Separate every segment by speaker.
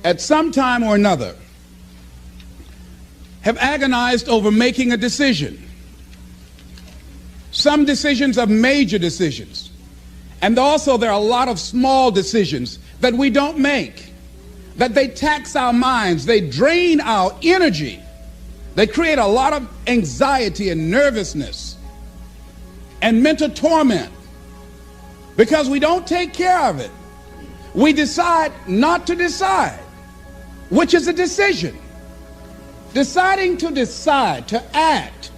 Speaker 1: at some time or another, have agonized over making a decision. Some decisions are major decisions. And also there are a lot of small decisions that we don't make, that they tax our minds, they drain our energy, they create a lot of anxiety and nervousness and mental torment because we don't take care of it. We decide not to decide, which is a decision. Deciding to decide, to act,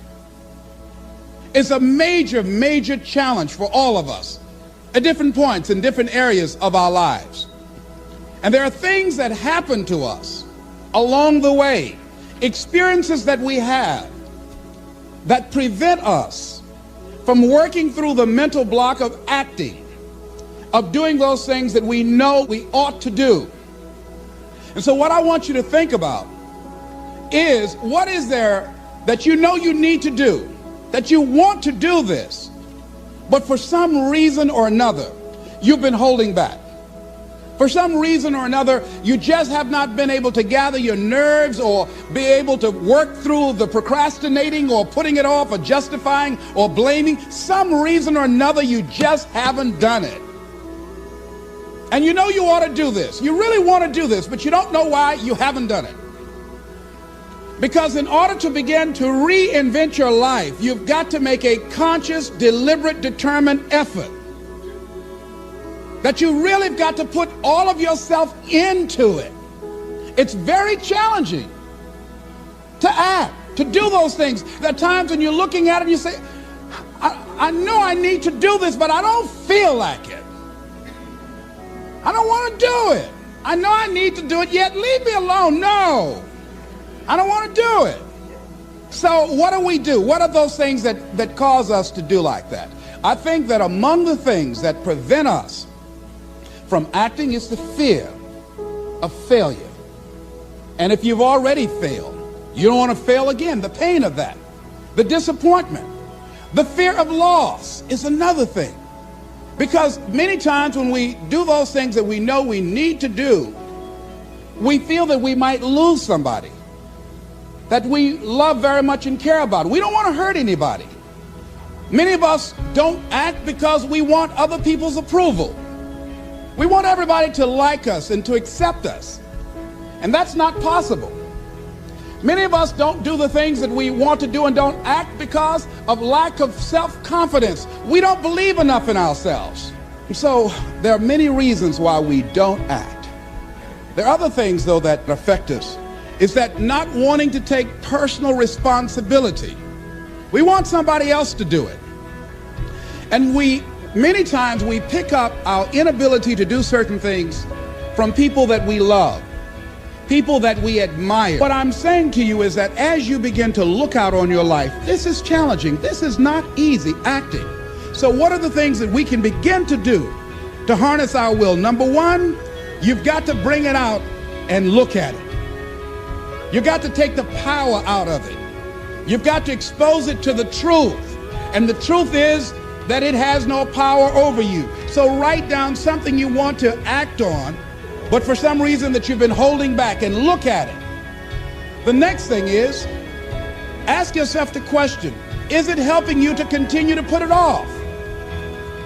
Speaker 1: is a major, major challenge for all of us at different points in different areas of our lives. And there are things that happen to us along the way, experiences that we have that prevent us from working through the mental block of acting, of doing those things that we know we ought to do. And so what I want you to think about is, what is there that you know you need to do, that you want to do this, but for some reason or another, you've been holding back. For some reason or another, you just have not been able to gather your nerves or be able to work through the procrastinating or putting it off or justifying or blaming. Some reason or another, you just haven't done it. And you know you ought to do this. You really want to do this, but you don't know why you haven't done it. Because in order to begin to reinvent your life, you've got to make a conscious, deliberate, determined effort. That you really have got to put all of yourself into it. It's very challenging to act, to do those things. There are times when you're looking at it and you say, I know I need to do this, but I don't feel like it. I don't want to do it. I know I need to do it, yet leave me alone. No. I don't want to do it. So what do we do? What are those things that cause us to do like that? I think that among the things that prevent us from acting is the fear of failure. And if you've already failed, you don't want to fail again. The pain of that, the disappointment, the fear of loss is another thing. Because many times when we do those things that we know we need to do, we feel that we might lose somebody that we love very much and care about. We don't want to hurt anybody. Many of us don't act because we want other people's approval. We want everybody to like us and to accept us. And that's not possible. Many of us don't do the things that we want to do and don't act because of lack of self-confidence. We don't believe enough in ourselves. So there are many reasons why we don't act. There are other things, though, that affect us. Is that not wanting to take personal responsibility. We want somebody else to do it. And many times we pick up our inability to do certain things from people that we love, people that we admire. What I'm saying to you is that as you begin to look out on your life, this is challenging. This is not easy acting. So what are the things that we can begin to do to harness our will? Number one, you've got to bring it out and look at it. You've got to take the power out of it. You've got to expose it to the truth. And the truth is that it has no power over you. So write down something you want to act on, but for some reason that you've been holding back, and look at it. The next thing is, ask yourself the question, is it helping you to continue to put it off?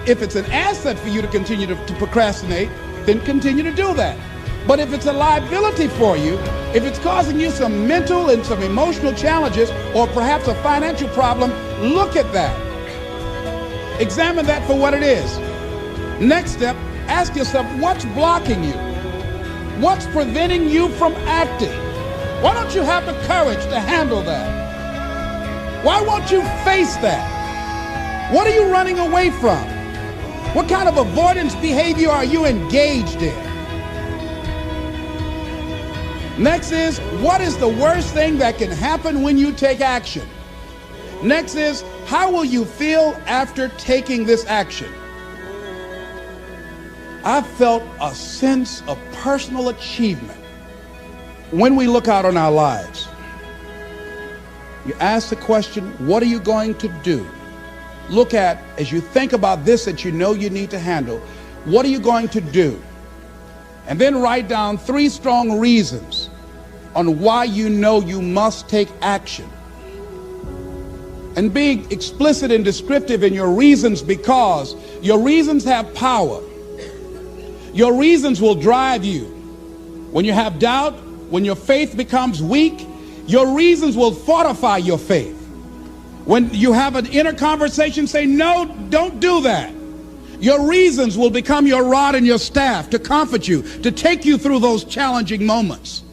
Speaker 1: If it's an asset for you to continue to procrastinate, then continue to do that. But if it's a liability for you, if it's causing you some mental and some emotional challenges, or perhaps a financial problem, look at that. Examine that for what it is. Next step, ask yourself, what's blocking you? What's preventing you from acting? Why don't you have the courage to handle that? Why won't you face that? What are you running away from? What kind of avoidance behavior are you engaged in? Next is, what is the worst thing that can happen when you take action? Next is, how will you feel after taking this action? I've felt a sense of personal achievement when we look out on our lives. You ask the question, what are you going to do? Look at, as you think about this that you know you need to handle, what are you going to do? And then write down 3 strong reasons on why you know you must take action. And be explicit and descriptive in your reasons, because your reasons have power. Your reasons will drive you. When you have doubt, when your faith becomes weak, your reasons will fortify your faith. When you have an inner conversation, say, no, don't do that. Your reasons will become your rod and your staff to comfort you, to take you through those challenging moments.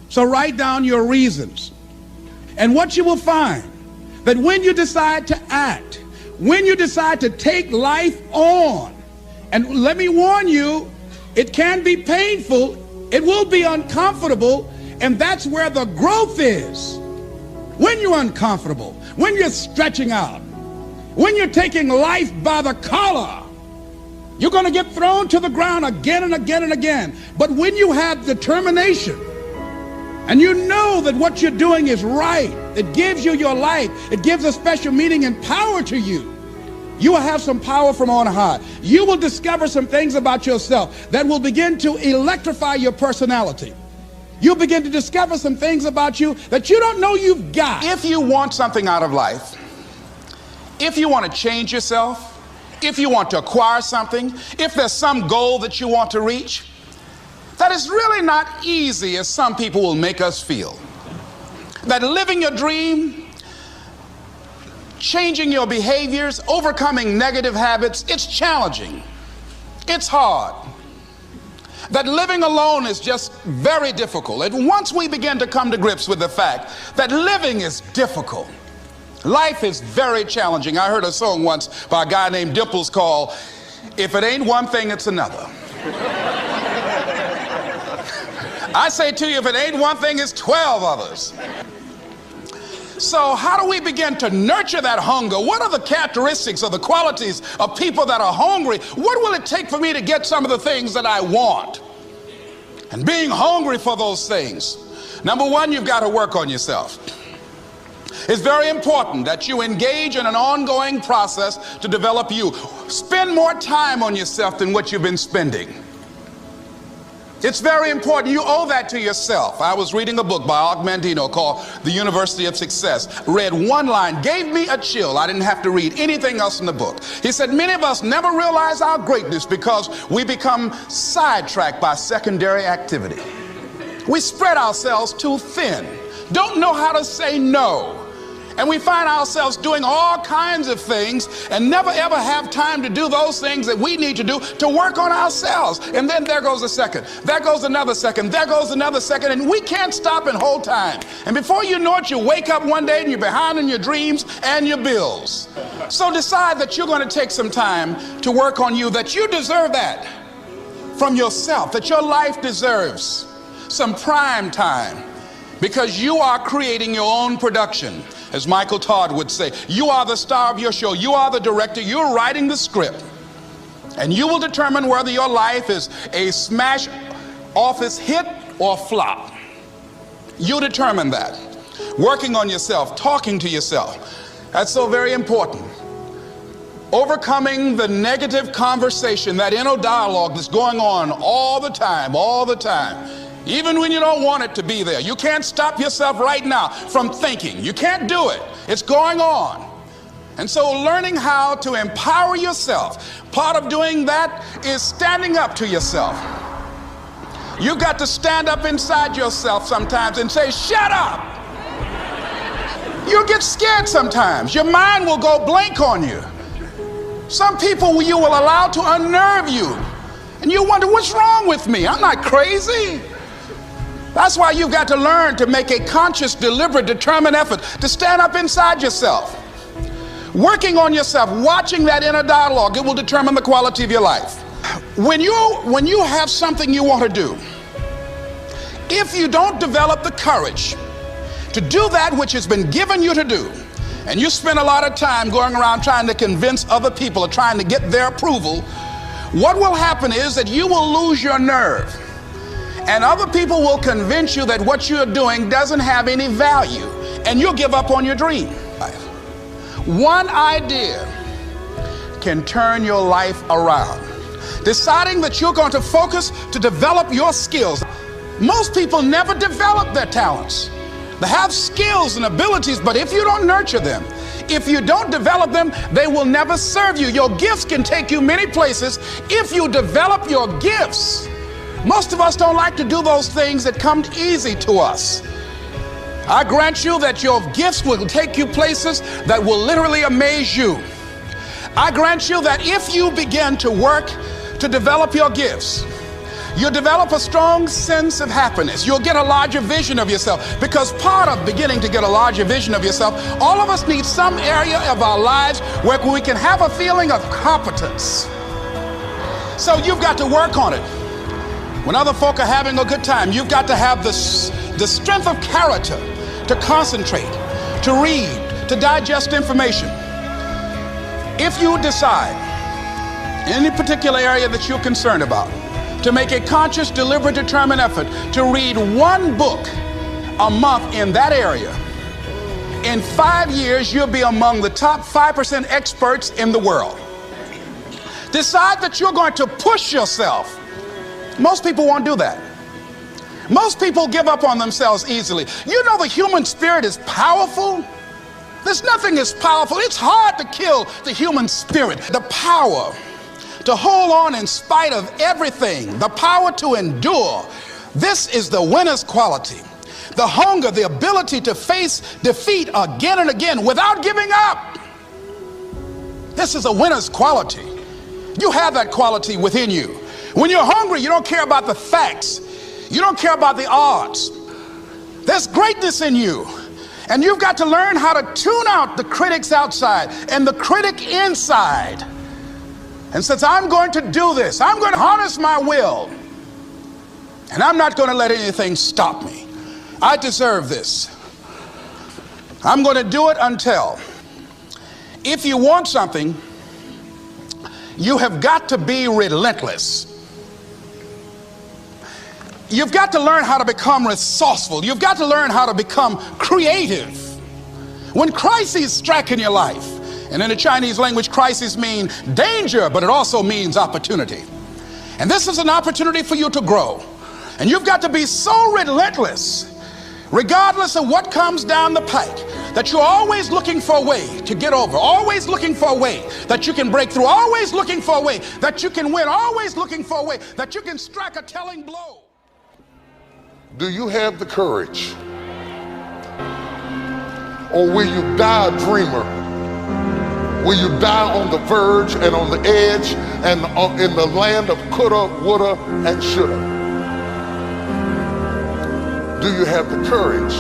Speaker 1: So write down your reasons. And what you will find, that when you decide to act, when you decide to take life on, and let me warn you, it can be painful, it will be uncomfortable, and that's where the growth is. When you're uncomfortable, when you're stretching out, when you're taking life by the collar, you're going to get thrown to the ground again and again and again. But when you have determination, and you know that what you're doing is right, it gives you your life, it gives a special meaning and power to you, you will have some power from on high. You will discover some things about yourself that will begin to electrify your personality. You'll begin to discover some things about you that you don't know you've got. If you want something out of life, if you want to change yourself, if you want to acquire something, if there's some goal that you want to reach, that is really not easy as some people will make us feel. That living your dream, changing your behaviors, overcoming negative habits, it's challenging. It's hard. That living alone is just very difficult. And once we begin to come to grips with the fact that living is difficult, life is very challenging. I heard a song once by a guy named Dimples called, "If It Ain't One Thing, It's Another." I say to you, if it ain't one thing, it's 12 others. So how do we begin to nurture that hunger? What are the characteristics or the qualities of people that are hungry? What will it take for me to get some of the things that I want? And being hungry for those things, number one, you've got to work on yourself. It's very important that you engage in an ongoing process to develop you. Spend more time on yourself than what you've been spending. It's very important. You owe that to yourself. I was reading a book by Og Mandino called The University of Success. Read one line, gave me a chill. I didn't have to read anything else in the book. He said, many of us never realize our greatness because we become sidetracked by secondary activity. We spread ourselves too thin, don't know how to say no. And we find ourselves doing all kinds of things and never ever have time to do those things that we need to do to work on ourselves. And then there goes a second, there goes another second, there goes another second, and we can't stop and hold time. And before you know it, you wake up one day and you're behind on your dreams and your bills. So decide that you're going to take some time to work on you, that you deserve that from yourself, that your life deserves some prime time, because you are creating your own production. As Michael Todd would say, you are the star of your show. You are the director. You're writing the script. And you will determine whether your life is a smash office hit or flop. You determine that. Working on yourself, talking to yourself. That's so very important. Overcoming the negative conversation, that inner dialogue that's going on all the time, even when you don't want it to be there. You can't stop yourself right now from thinking. You can't do it. It's going on. And so learning how to empower yourself, part of doing that is standing up to yourself. You've got to stand up inside yourself sometimes and say, shut up. You get scared sometimes. Your mind will go blank on you. Some people you will allow to unnerve you. And you wonder, what's wrong with me? I'm not crazy. That's why you've got to learn to make a conscious, deliberate, determined effort to stand up inside yourself. Working on yourself, watching that inner dialogue, it will determine the quality of your life. When you have something you want to do, if you don't develop the courage to do that which has been given you to do, and you spend a lot of time going around trying to convince other people or trying to get their approval, what will happen is that you will lose your nerve. And other people will convince you that what you're doing doesn't have any value, and you'll give up on your dream. One idea can turn your life around. Deciding that you're going to focus to develop your skills. Most people never develop their talents. They have skills and abilities, but if you don't nurture them, if you don't develop them, they will never serve you. Your gifts can take you many places if you develop your gifts. Most of us don't like to do those things that come easy to us. I grant you that your gifts will take you places that will literally amaze you. I grant you that if you begin to work to develop your gifts, you'll develop a strong sense of happiness. You'll get a larger vision of yourself, because part of beginning to get a larger vision of yourself, all of us need some area of our lives where we can have a feeling of competence. So you've got to work on it. When other folk are having a good time, you've got to have the strength of character to concentrate, to read, to digest information. If you decide in any particular area that you're concerned about, to make a conscious, deliberate, determined effort to read one book a month in that area, in 5 years, you'll be among the top 5% experts in the world. Decide that you're going to push yourself. Most people won't do that. Most people give up on themselves easily. You know the human spirit is powerful. There's nothing as powerful. It's hard to kill the human spirit. The power to hold on in spite of everything, the power to endure. This is the winner's quality. The hunger, the ability to face defeat again and again without giving up. This is a winner's quality. You have that quality within you. When you're hungry, you don't care about the facts. You don't care about the odds. There's greatness in you. And you've got to learn how to tune out the critics outside and the critic inside. And since I'm going to do this, I'm going to harness my will. And I'm not going to let anything stop me. I deserve this. I'm going to do it until. If you want something, you have got to be relentless. You've got to learn how to become resourceful. You've got to learn how to become creative. When crises strike in your life, and in the Chinese language, crises mean danger, but it also means opportunity. And this is an opportunity for you to grow. And you've got to be so relentless, regardless of what comes down the pike, that you're always looking for a way to get over, always looking for a way that you can break through, always looking for a way that you can win, always looking for a way that you can strike a telling blow.
Speaker 2: Do you have the courage? Or will you die a dreamer? Will you die on the verge and on the edge and in the land of coulda, woulda, and shoulda? Do you have the courage?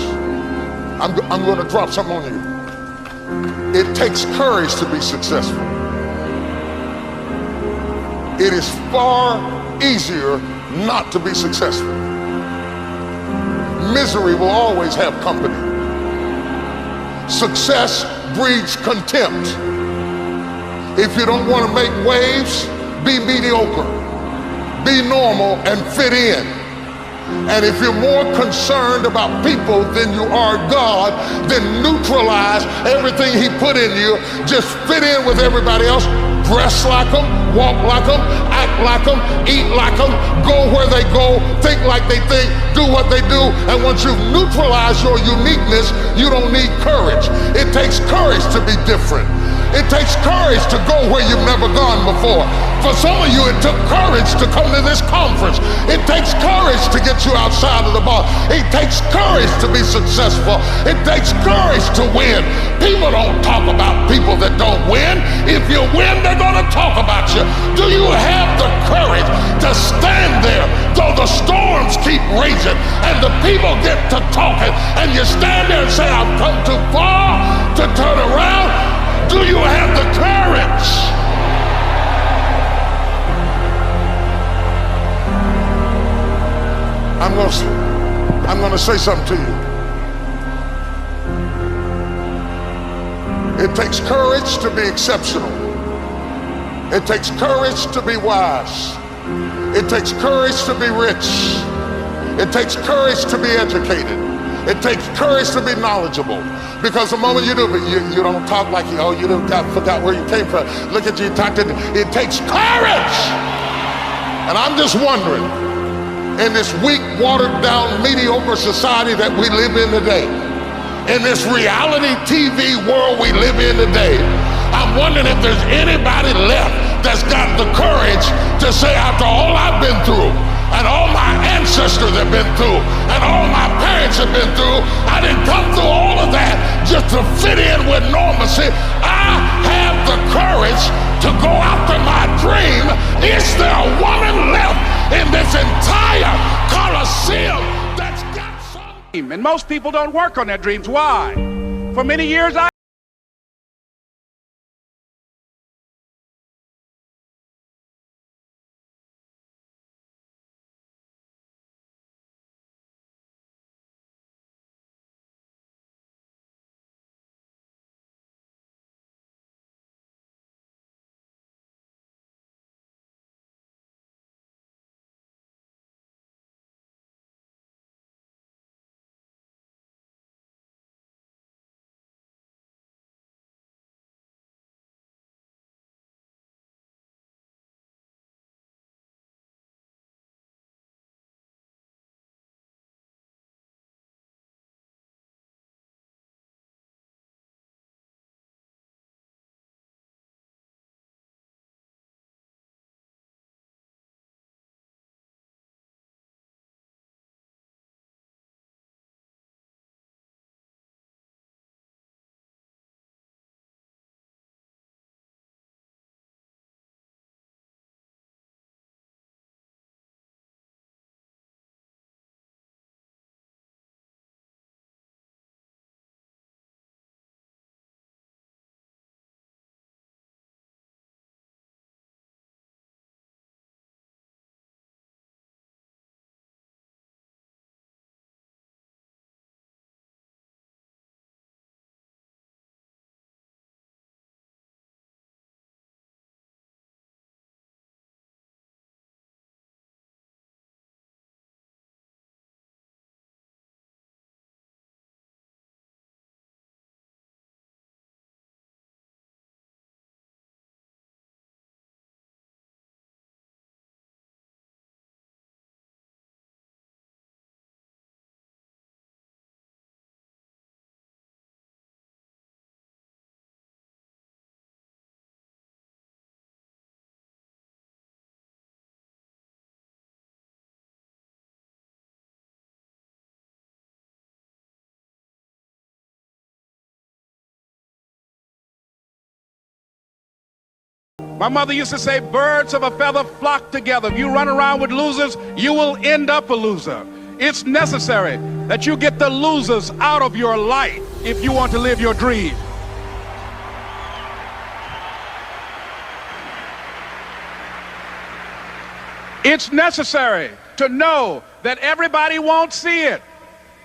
Speaker 2: I'm going to drop something on you. It takes courage to be successful. It is far easier not to be successful. Misery will always have company. Success breeds contempt. If you don't want to make waves, be mediocre. Be normal and fit in. And if you're more concerned about people than you are God, then neutralize everything He put in you. Just fit in with everybody else. Dress like them, walk like them, act like them, eat like them, go where they go, think like they think, do what they do. And once you've neutralized your uniqueness, you don't need courage. It takes courage to be different. It takes courage to go where you've never gone before. For some of you, it took courage to come to this conference. It takes courage to get you outside of the bar. It takes courage to be successful. It takes courage to win. People don't talk about people that don't win. If you win, they're going to talk about you. Do you have the courage to stand there though the storms keep raging and the people get to talking and you stand there and say, I've come too far to turn around? Do you have the courage? I'm going to say something to you. It takes courage to be exceptional. It takes courage to be wise. It takes courage to be rich. It takes courage to be educated. It takes courage to be knowledgeable. Because the moment you do, but you don't talk like you forgot where you came from. Look at you talking. It takes courage And I'm just wondering, in this weak, watered down, mediocre society that we live in today, in this reality TV world we live in today, I'm wondering if there's anybody left that's got the courage to say, after all I've been through, and all my ancestors have been through, and all my parents have been through, I didn't come through all of that just to fit in with normalcy. I have the courage to go after my dream. Is there a woman left in this entire Coliseum that's got some?
Speaker 1: And most people don't work on their dreams. Why? For many years, my mother used to say, birds of a feather flock together. If you run around with losers, you will end up a loser. It's necessary that you get the losers out of your life if you want to live your dream. It's necessary to know that everybody won't see it,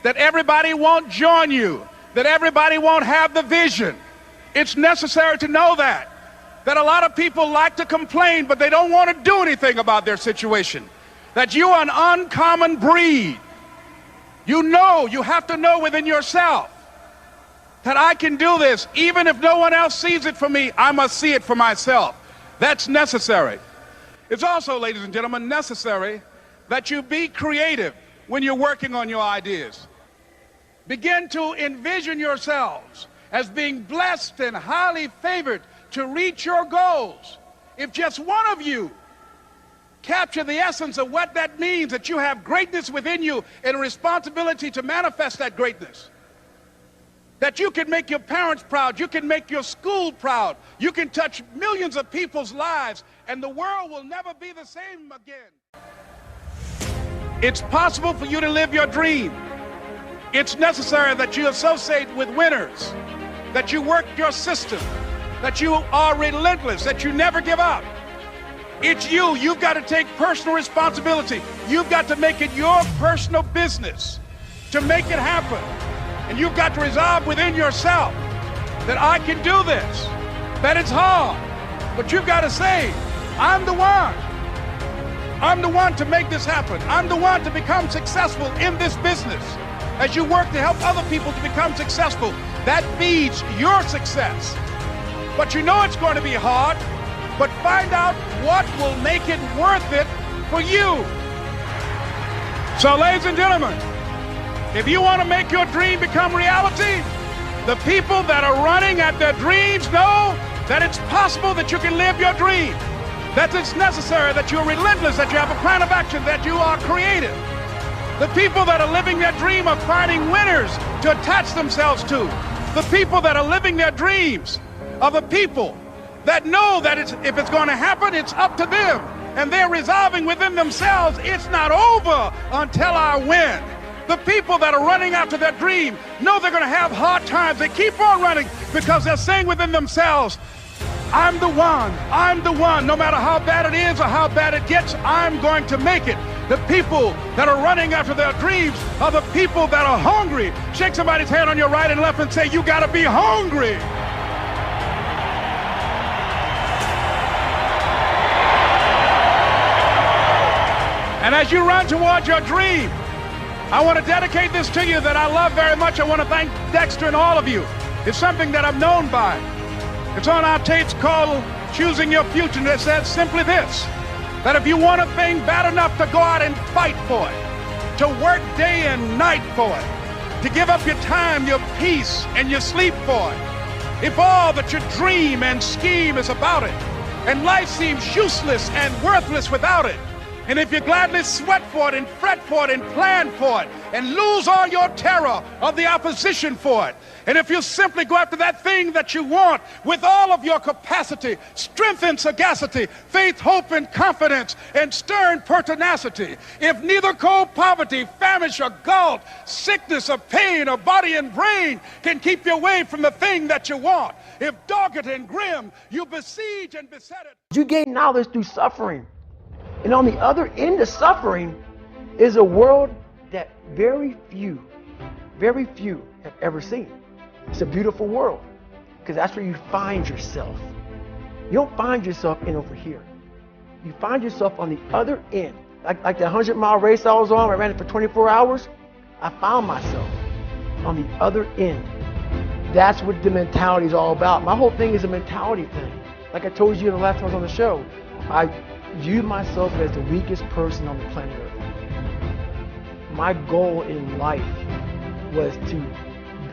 Speaker 1: that everybody won't join you, that everybody won't have the vision. It's necessary to know that a lot of people like to complain, but they don't want to do anything about their situation, that you are an uncommon breed. You know, you have to know within yourself that I can do this. Even if no one else sees it for me, I must see it for myself. That's necessary. It's also, ladies and gentlemen, necessary that you be creative when you're working on your ideas. Begin to envision yourselves as being blessed and highly favored to reach your goals. If just one of you capture the essence of what that means, that you have greatness within you and a responsibility to manifest that greatness, that you can make your parents proud, you can make your school proud, you can touch millions of people's lives, and the world will never be the same again. It's possible for you to live your dream. It's necessary that you associate with winners, that you work your system, that you are relentless, that you never give up. It's you. You've got to take personal responsibility. You've got to make it your personal business to make it happen. And you've got to resolve within yourself that I can do this, that it's hard, but you've got to say, I'm the one. I'm the one to make this happen. I'm the one to become successful in this business. As you work to help other people to become successful, that feeds your success. But you know it's going to be hard, but find out what will make it worth it for you. So, ladies and gentlemen, if you want to make your dream become reality, the people that are running at their dreams know that it's possible that you can live your dream, that it's necessary, that you're relentless, that you have a plan of action, that you are creative. The people that are living their dream are finding winners to attach themselves to. The people that are living their dreams are the people that know that if it's going to happen, it's up to them. And they're resolving within themselves, it's not over until I win. The people that are running after their dream know they're going to have hard times. They keep on running because they're saying within themselves, I'm the one, no matter how bad it is or how bad it gets, I'm going to make it. The people that are running after their dreams are the people that are hungry. Shake somebody's hand on your right and left and say, you got to be hungry. And as you run towards your dream, I want to dedicate this to you that I love very much. I want to thank Dexter and all of you. It's something that I'm known by. It's on our tapes called Choosing Your Future, and it says simply this, that if you want a thing bad enough to go out and fight for it, to work day and night for it, to give up your time, your peace, and your sleep for it, if all that you dream and scheme is about it, and life seems useless and worthless without it, and if you gladly sweat for it and fret for it and plan for it and lose all your terror of the opposition for it, and if you simply go after that thing that you want with all of your capacity, strength and sagacity, faith, hope and confidence, and stern pertinacity, if neither cold poverty, famish or gulf, sickness or pain or body and brain can keep you away from the thing that you want, if dogged and grim you besiege and beset it.
Speaker 3: You gain knowledge through suffering. And on the other end of suffering is a world that very few have ever seen. It's a beautiful world because that's where you find yourself. You don't find yourself in over here. You find yourself on the other end. Like the 100-mile race I was on, I ran it for 24 hours. I found myself on the other end. That's what the mentality is all about. My whole thing is a mentality thing. Like I told you the last time I was on the show, I view myself as the weakest person on the planet Earth. My goal in life was to,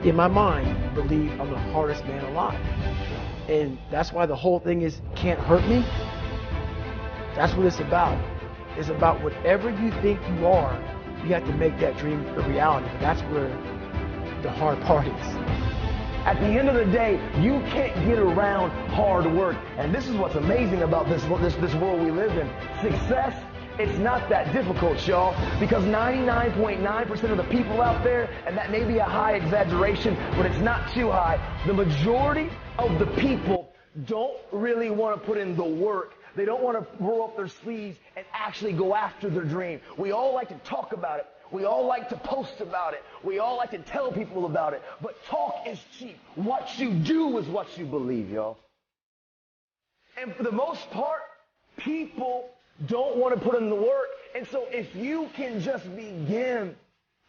Speaker 3: in my mind, believe I'm the hardest man alive. And that's why the whole thing is can't hurt me. That's what it's about. It's about whatever you think you are, you have to make that dream a reality. But that's where the hard part is.
Speaker 4: At the end of the day, you can't get around hard work. And this is what's amazing about this world we live in. Success, it's not that difficult, y'all, because 99.9% of the people out there, and that may be a high exaggeration, but it's not too high, the majority of the people don't really want to put in the work. They don't want to roll up their sleeves and actually go after their dream. We all like to talk about it. We all like to post about it. We all like to tell people about it. But talk is cheap. What you do is what you believe, y'all. And for the most part, people don't want to put in the work. And so if you can just begin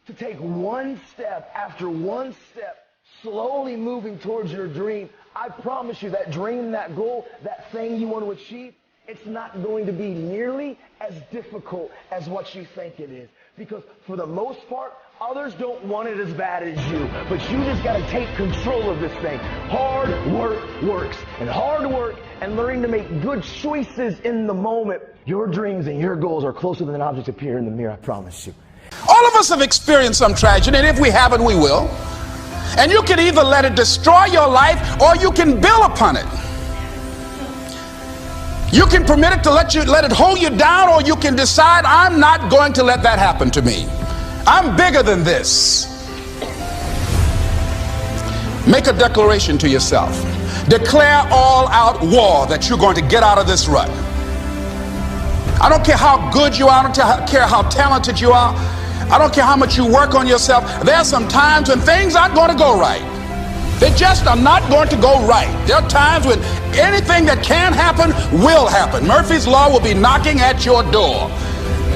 Speaker 4: to take one step after one step, slowly moving towards your dream, I promise you that dream, that goal, that thing you want to achieve, it's not going to be nearly as difficult as what you think it is. Because for the most part, others don't want it as bad as you. But you just got to take control of this thing. Hard work works. And hard work and learning to make good choices in the moment, your dreams and your goals are closer than objects appear in the mirror, I promise you.
Speaker 1: All of us have experienced some tragedy, and if we haven't, we will. And you can either let it destroy your life or you can build upon it. You can permit it to let it hold you down, or you can decide, I'm not going to let that happen to me. I'm bigger than this. Make a declaration to yourself. Declare all out war that you're going to get out of this rut. I don't care how good you are. I don't care how talented you are. I don't care how much you work on yourself. There are some times when things aren't going to go right. They just are not going to go right. There are times when anything that can happen will happen. Murphy's Law will be knocking at your door.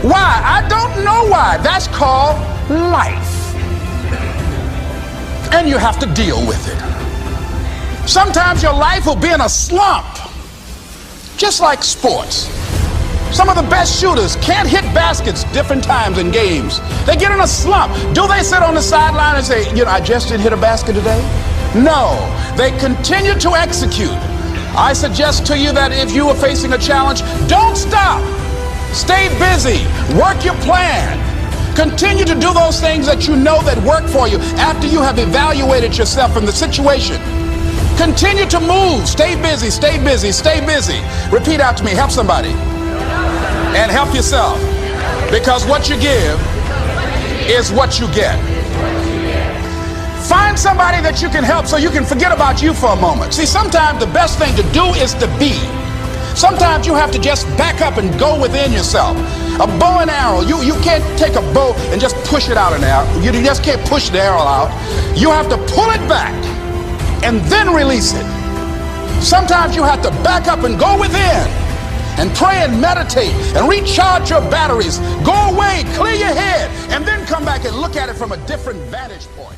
Speaker 1: Why? I don't know why. That's called life. And you have to deal with it. Sometimes your life will be in a slump, just like sports. Some of the best shooters can't hit baskets different times in games. They get in a slump. Do they sit on the sideline and say, you know, I just didn't hit a basket today? No, they continue to execute. I suggest to you that if you are facing a challenge, don't stop. Stay busy. Work your plan. Continue to do those things that you know that work for you after you have evaluated yourself in the situation. Continue to move. Stay busy, stay busy, stay busy. Repeat out to me. Help somebody. And help yourself. Because what you give is what you get. Find somebody that you can help so you can forget about you for a moment. See, sometimes the best thing to do is to be. Sometimes you have to just back up and go within yourself. A bow and arrow, you can't take a bow and just push it out in the air. You just can't push the arrow out. You have to pull it back and then release it. Sometimes you have to back up and go within and pray and meditate and recharge your batteries. Go away, clear your head, and then come back and look at it from a different vantage point.